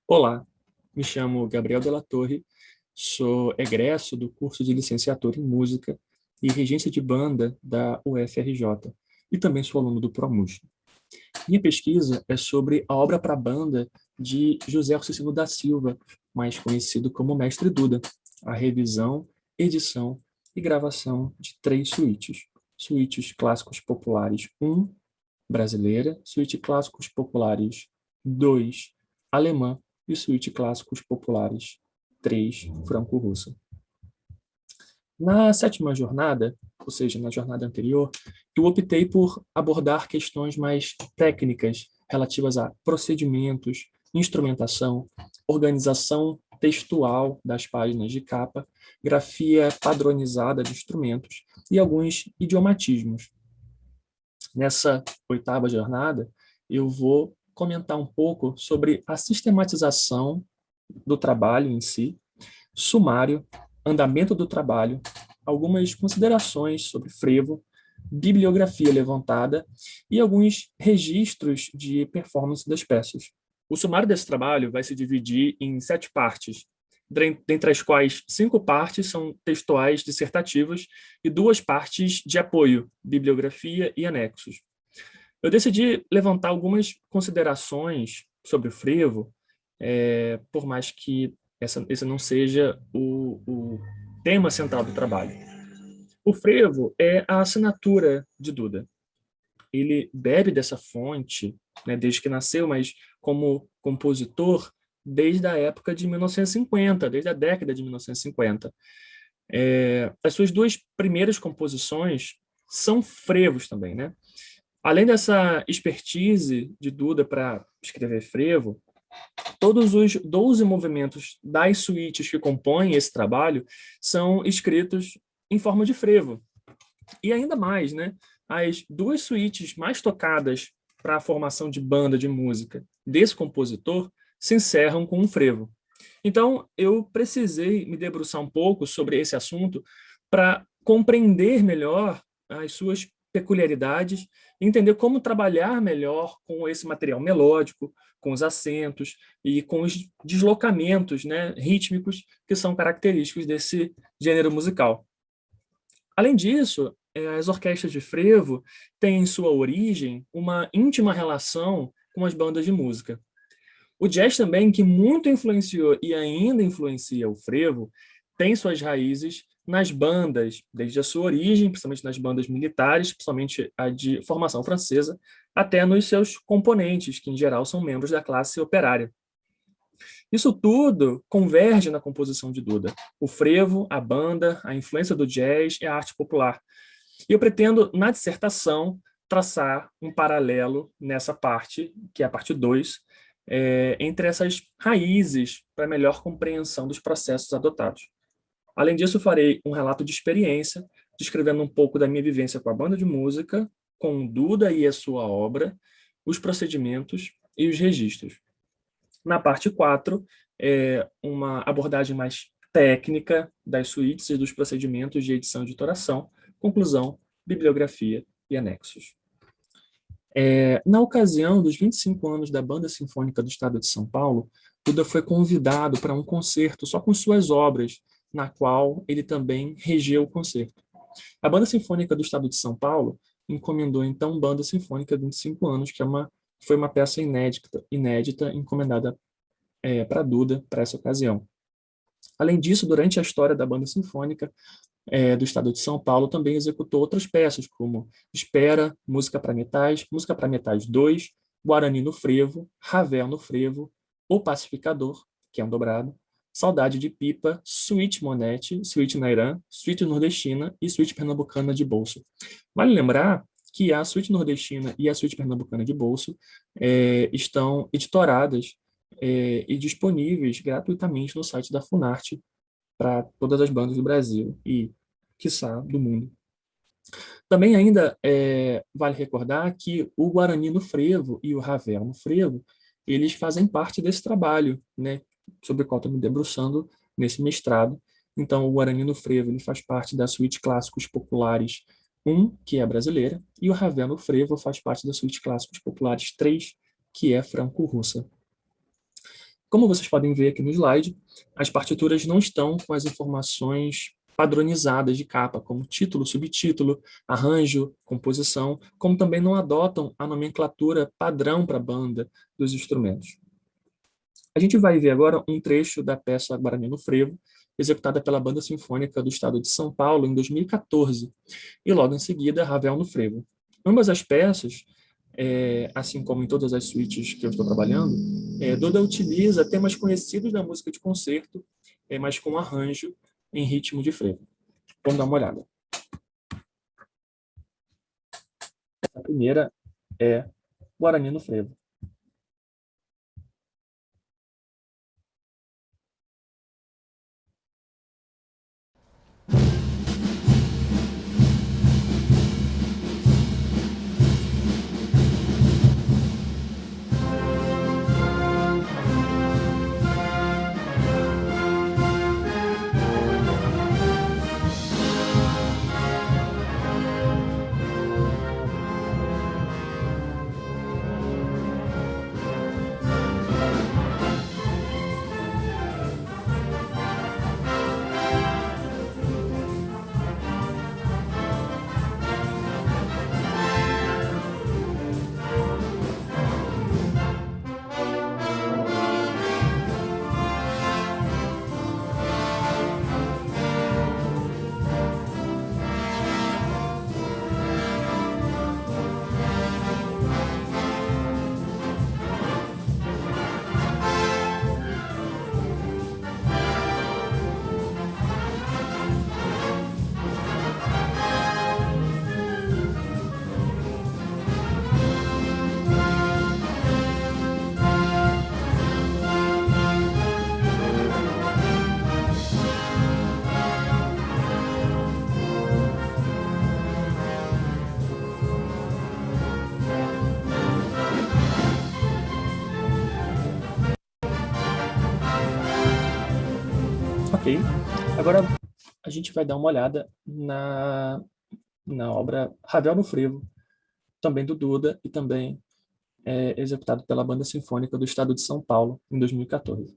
Olá, me chamo Gabriel Della Torre, sou egresso do curso de licenciatura em música e regência de banda da UFRJ e também sou aluno do ProMus. Minha pesquisa é sobre a obra para banda de José Alcicino da Silva, mais conhecido como Mestre Duda, a revisão, edição e gravação de 3 suítes clássicos populares 1, brasileira, suíte clássicos populares 2, alemã e suíte clássicos populares 3, franco-russa. Na sétima jornada, ou seja, na jornada anterior, eu optei por abordar questões mais técnicas relativas a procedimentos, instrumentação, organização textual das páginas de capa, grafia padronizada de instrumentos e alguns idiomatismos. Nessa oitava jornada, eu vou comentar um pouco sobre a sistematização do trabalho em si, sumário, andamento do trabalho, algumas considerações sobre frevo, bibliografia levantada e alguns registros de performance das peças. O sumário desse trabalho vai se dividir em 7 partes, dentre as quais 5 partes são textuais dissertativas e 2 partes de apoio, bibliografia e anexos. Eu decidi levantar algumas considerações sobre o frevo, por mais que esse não seja o tema central do trabalho. O frevo é a assinatura de Duda. Ele bebe dessa fonte, né, desde que nasceu, mas como compositor, desde a época de 1950, desde a década de 1950. As suas 2 primeiras composições são frevos também, né? Além dessa expertise de Duda para escrever frevo, todos os 12 movimentos das suítes que compõem esse trabalho são escritos em forma de frevo. E ainda mais, né? As 2 suítes mais tocadas para a formação de banda de música desse compositor se encerram com um frevo. Então, eu precisei me debruçar um pouco sobre esse assunto para compreender melhor as suas peculiaridades, entender como trabalhar melhor com esse material melódico, com os acentos e com os deslocamentos, né, rítmicos que são característicos desse gênero musical. Além disso, as orquestras de frevo têm em sua origem uma íntima relação com as bandas de música. O jazz também, que muito influenciou e ainda influencia o frevo, tem suas raízes nas bandas, desde a sua origem, principalmente nas bandas militares, principalmente a de formação francesa, até nos seus componentes, que em geral são membros da classe operária. Isso tudo converge na composição de Duda. O frevo, a banda, a influência do jazz e a arte popular. E eu pretendo, na dissertação, traçar um paralelo nessa parte, que é a parte 2, entre essas raízes para melhor compreensão dos processos adotados. Além disso, farei um relato de experiência, descrevendo um pouco da minha vivência com a banda de música, com Duda e a sua obra, os procedimentos e os registros. Na parte 4, uma abordagem mais técnica das suítes e dos procedimentos de edição e editoração, conclusão, bibliografia e anexos. Na ocasião dos 25 anos da Banda Sinfônica do Estado de São Paulo, Duda foi convidado para um concerto só com suas obras, na qual ele também regeu o concerto. A Banda Sinfônica do Estado de São Paulo encomendou, então, Banda Sinfônica 25 anos, que foi uma peça inédita encomendada para Duda, para essa ocasião. Além disso, durante a história da Banda Sinfônica do Estado de São Paulo, também executou outras peças, como Espera, Música para Metais 2, Guarani no Frevo, Ravel no Frevo, O Pacificador, que é um dobrado, Saudade de Pipa, Suíte Monete, Suíte Nairã, Suíte Nordestina e Suíte Pernambucana de Bolso. Vale lembrar que a Suíte Nordestina e a Suíte Pernambucana de Bolso estão editoradas e disponíveis gratuitamente no site da Funarte para todas as bandas do Brasil e, quiçá, do mundo. Também ainda vale recordar que o Guarani no Frevo e o Ravel no Frevo, eles fazem parte desse trabalho, né, sobre o qual estou me debruçando nesse mestrado. Então, o Guarani no Frevo ele faz parte da suíte Clássicos Populares 1, que é brasileira, e o Ravel no Frevo faz parte da suíte Clássicos Populares 3, que é franco-russa. Como vocês podem ver aqui no slide, as partituras não estão com as informações padronizadas de capa, como título, subtítulo, arranjo, composição, como também não adotam a nomenclatura padrão para a banda dos instrumentos. A gente vai ver agora um trecho da peça Guarani no Frevo, executada pela Banda Sinfônica do Estado de São Paulo em 2014, e logo em seguida Ravel no Frevo. Ambas as peças, assim como em todas as suítes que eu estou trabalhando, Duda utiliza temas conhecidos da música de concerto, mas com arranjo em ritmo de frevo. Vamos dar uma olhada. A primeira é Guarani no Frevo. Ok. Agora a gente vai dar uma olhada na obra Ravel no Frevo, também do Duda e também executado pela Banda Sinfônica do Estado de São Paulo em 2014.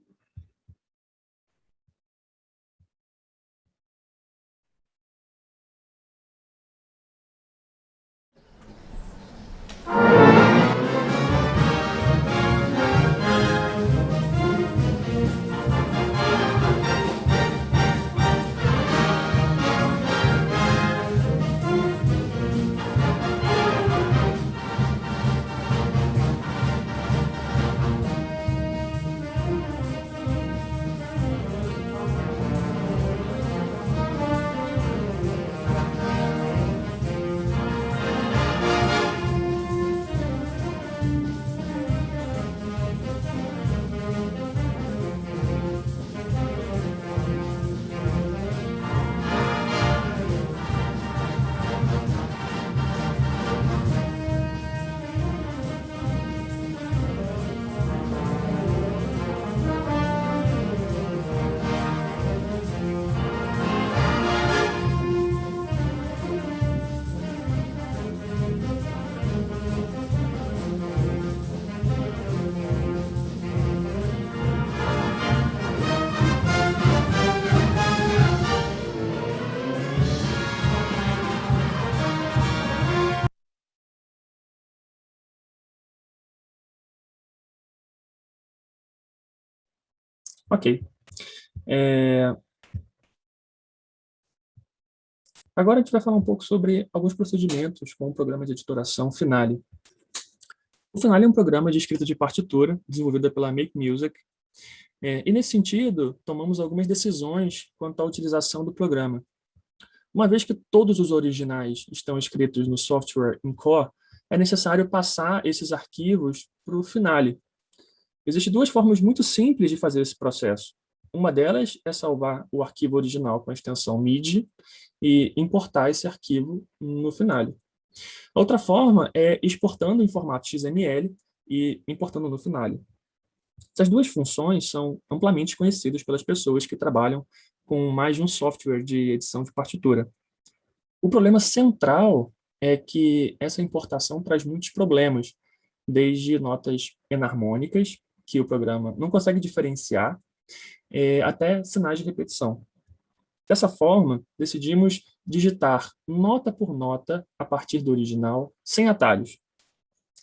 Ok. Agora a gente vai falar um pouco sobre alguns procedimentos com o programa de editoração Finale. O Finale é um programa de escrita de partitura desenvolvido pela Make Music. E nesse sentido, tomamos algumas decisões quanto à utilização do programa. Uma vez que todos os originais estão escritos no software Encore, é necessário passar esses arquivos para o Finale. Existem duas formas muito simples de fazer esse processo. Uma delas é salvar o arquivo original com a extensão MIDI e importar esse arquivo no Finale. A outra forma é exportando em formato XML e importando no Finale. Essas duas funções são amplamente conhecidas pelas pessoas que trabalham com mais de um software de edição de partitura. O problema central é que essa importação traz muitos problemas, desde notas enarmônicas que o programa não consegue diferenciar até sinais de repetição. Dessa forma, decidimos digitar nota por nota a partir do original, sem atalhos.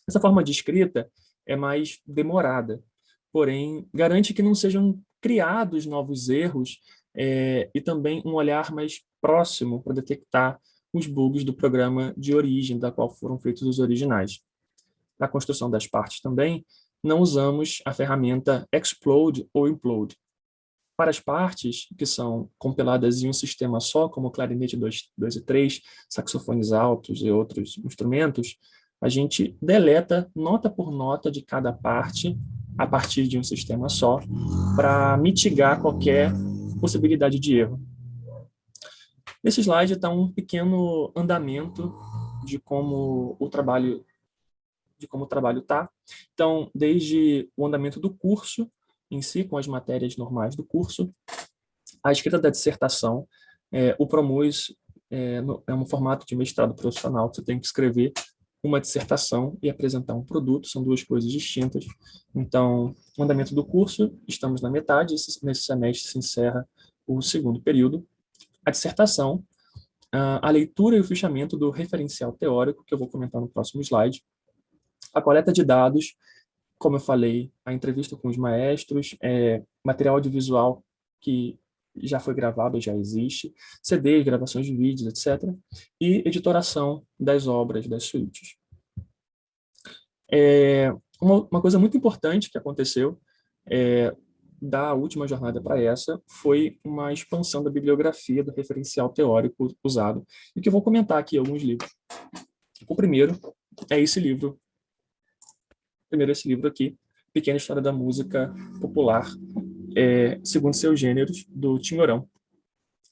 Essa forma de escrita é mais demorada, porém garante que não sejam criados novos erros e também um olhar mais próximo para detectar os bugs do programa de origem, da qual foram feitos os originais. Na construção das partes também, não usamos a ferramenta explode ou implode. Para as partes que são compiladas em um sistema só, como clarinete 2 e 3, saxofones altos e outros instrumentos, a gente deleta nota por nota de cada parte a partir de um sistema só, para mitigar qualquer possibilidade de erro. Nesse slide está um pequeno andamento de como o trabalho está. Então, desde o andamento do curso em si, com as matérias normais do curso, a escrita da dissertação, o Promuz é um formato de mestrado profissional, você tem que escrever uma dissertação e apresentar um produto, são duas coisas distintas. Então, o andamento do curso, estamos na metade, nesse semestre se encerra o segundo período. A dissertação, a leitura e o fichamento do referencial teórico, que eu vou comentar no próximo slide, a coleta de dados, como eu falei, a entrevista com os maestros, material audiovisual que já foi gravado, já existe, CDs, gravações de vídeos, etc. E editoração das obras, das suítes. Uma coisa muito importante que aconteceu da última jornada para essa foi uma expansão da bibliografia do referencial teórico usado, e que eu vou comentar aqui alguns livros. O primeiro é esse livro. Primeiro esse livro aqui, Pequena História da Música Popular, segundo seus gêneros, do Tinhorão,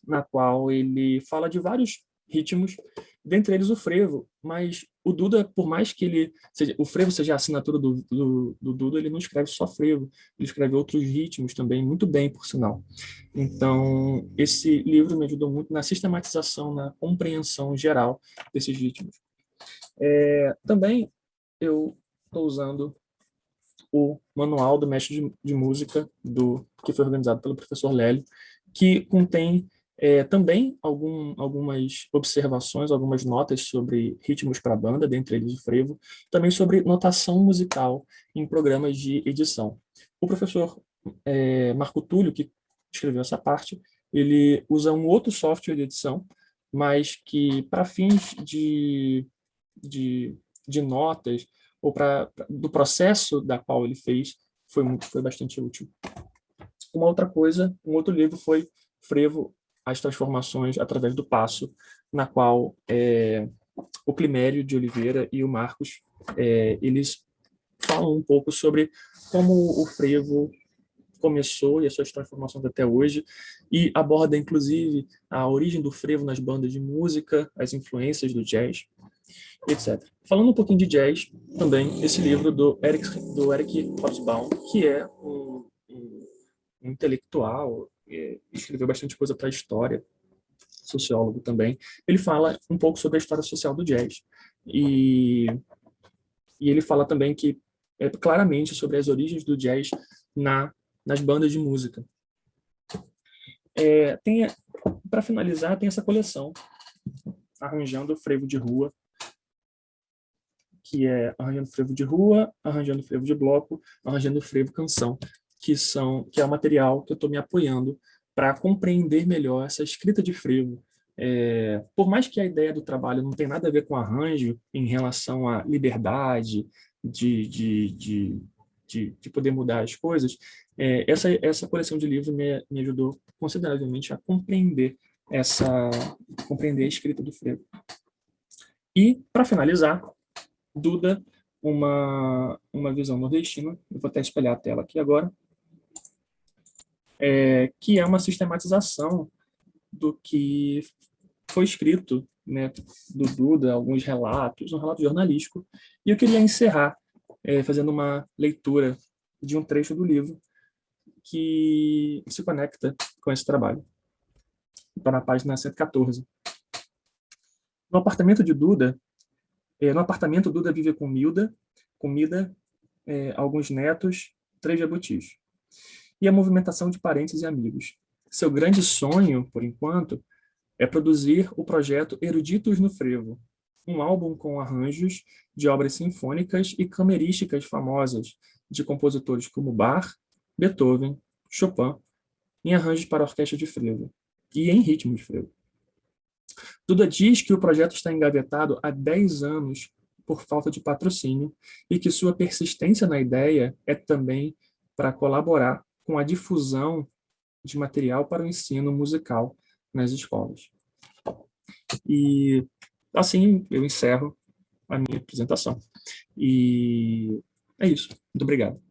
na qual ele fala de vários ritmos, dentre eles o frevo, mas o Duda, por mais que o frevo seja a assinatura do Duda, ele não escreve só frevo, ele escreve outros ritmos também, muito bem, por sinal. Então, esse livro me ajudou muito na sistematização, na compreensão geral desses ritmos. Também eu estou usando o Manual do Mestre de Música, que foi organizado pelo professor Lélio, que contém também algumas observações, algumas notas sobre ritmos para banda, dentre eles o frevo, também sobre notação musical em programas de edição. O professor Marco Túlio, que escreveu essa parte, ele usa um outro software de edição, mas que, para fins de notas, ou do processo da qual ele fez, foi bastante útil. Uma outra coisa, um outro livro foi Frevo, as transformações através do passo, na qual o Climério de Oliveira e o Marcos, eles falam um pouco sobre como o frevo começou e as suas transformações até hoje, e aborda, inclusive, a origem do frevo nas bandas de música, as influências do jazz, etc. Falando um pouquinho de jazz, também, esse livro do Eric Hobsbawm, que é um intelectual, escreveu bastante coisa para a história, sociólogo também. Ele fala um pouco sobre a história social do jazz. E ele fala também que claramente sobre as origens do jazz nas bandas de música. Para finalizar, tem essa coleção, Arranjando Frevo de Rua, que é Arranjando Frevo de Rua, Arranjando Frevo de Bloco, Arranjando Frevo Canção, que é o material que eu estou me apoiando para compreender melhor essa escrita de frevo. Por mais que a ideia do trabalho não tenha nada a ver com arranjo em relação à liberdade de poder mudar as coisas, essa coleção de livros me ajudou consideravelmente a compreender a escrita do frevo. E, para finalizar, Duda, uma visão nordestina, eu vou até espelhar a tela aqui agora, que é uma sistematização do que foi escrito, né, do Duda, alguns relatos, um relato jornalístico, e eu queria encerrar fazendo uma leitura de um trecho do livro que se conecta com esse trabalho. Está na página 114. No apartamento Duda vive com Milda, alguns netos Três jabutis. E a movimentação de parentes e amigos. Seu grande sonho, por enquanto, é produzir o projeto Eruditos no Frevo, um álbum com arranjos de obras sinfônicas e camerísticas famosas de compositores como Bach, Beethoven, Chopin, em arranjos para orquestra de frevo e em ritmo de frevo. Duda diz que o projeto está engavetado há 10 anos por falta de patrocínio e que sua persistência na ideia é também para colaborar com a difusão de material para o ensino musical nas escolas. E assim eu encerro a minha apresentação. E é isso. Muito obrigado.